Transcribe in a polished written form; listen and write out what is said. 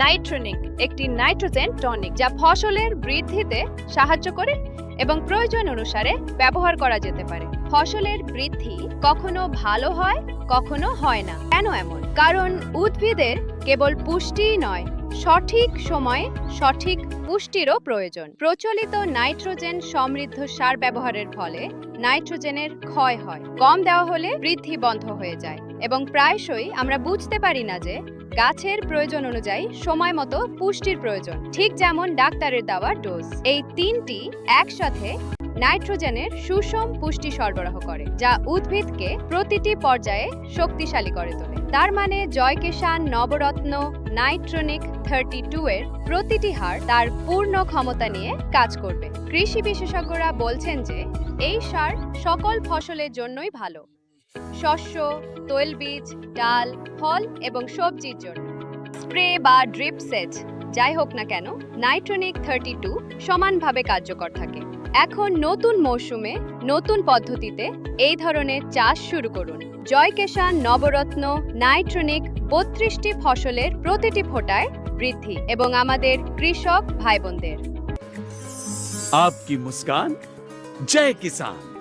নাইট্রোনিক একটি nitrogen tonic যা ফসলের বৃদ্ধিতে সাহায্য করে এবং প্রয়োজন অনুসারে ব্যবহার করা যেতে পারে। ফসলের বৃদ্ধি কখনো ভালো হয়, কখনো হয় না। কেন এমন? কারণ উদ্ভিদের কেবল পুষ্টিই নয়, সঠিক সময়ে সঠিক পুষ্টিরও প্রয়োজন। প্রচলিত নাইট্রোজেন সমৃদ্ধ সার ব্যবহারের ফলে নাইট্রোজেনের ক্ষয় হয়, কম দেওয়া হলে বৃদ্ধি বন্ধ হয়ে যায় এবং প্রায়শই আমরা বুঝতে পারি না যে গাছের প্রয়োজন অনুযায়ী সময় মতো পুষ্টির প্রয়োজন, ঠিক যেমন ডাক্তারের দেওয়া ডোজ। এই তিনটি একসাথে নাইট্রোজেনের সুষম পুষ্টি সরবরাহ করে, যা উদ্ভিদকে প্রতিটি পর্যায়ে শক্তিশালী করে তোলে। তার মানে জয় কিষান নবরত্ন নাইট্রোনিক 32 এর প্রতিটি হার তার পূর্ণ ক্ষমতা নিয়ে কাজ করবে। কৃষি বিশেষজ্ঞরা বলছেন যে এই সার সকল ফসলের জন্যই ভালো, শস্য, তৈলবীজ, ডাল, ফল এবং সবজির জন্য। স্প্রে বা ড্রিপ সেচ যাই হোক না কেন, নাইট্রোনিক 32 সমানভাবে কার্যকর থাকে। এখন নতুন মৌসুমে নতুন পদ্ধতিতে এই ধরনের চাষ শুরু করুন। জয় কিষান নবরত্ন নাইট্রোনিক 32টি ফসলের প্রতিটি ফোঁটায় বৃদ্ধি এবং আমাদের কৃষক ভাই বোনদের। आपकी मुस्कान जय किसान।